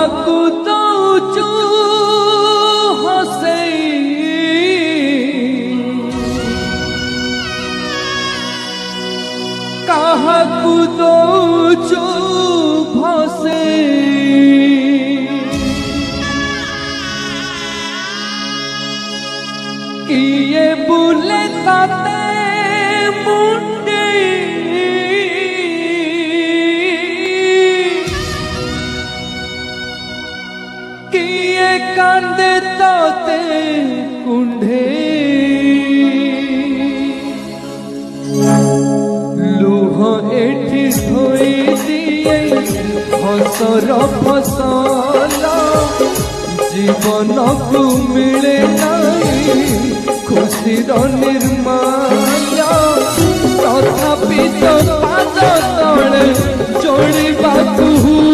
काहाकू दौचु हसई काहाकू दौचु भसई किए बुले ताते मुंडे किए कांदे ताते कुंडे लुह एठी धोई दिए हसर फसल जीवन को मिले नहीं खुशीर निर्माया तथापि तो पाद तले जोड़िबाकू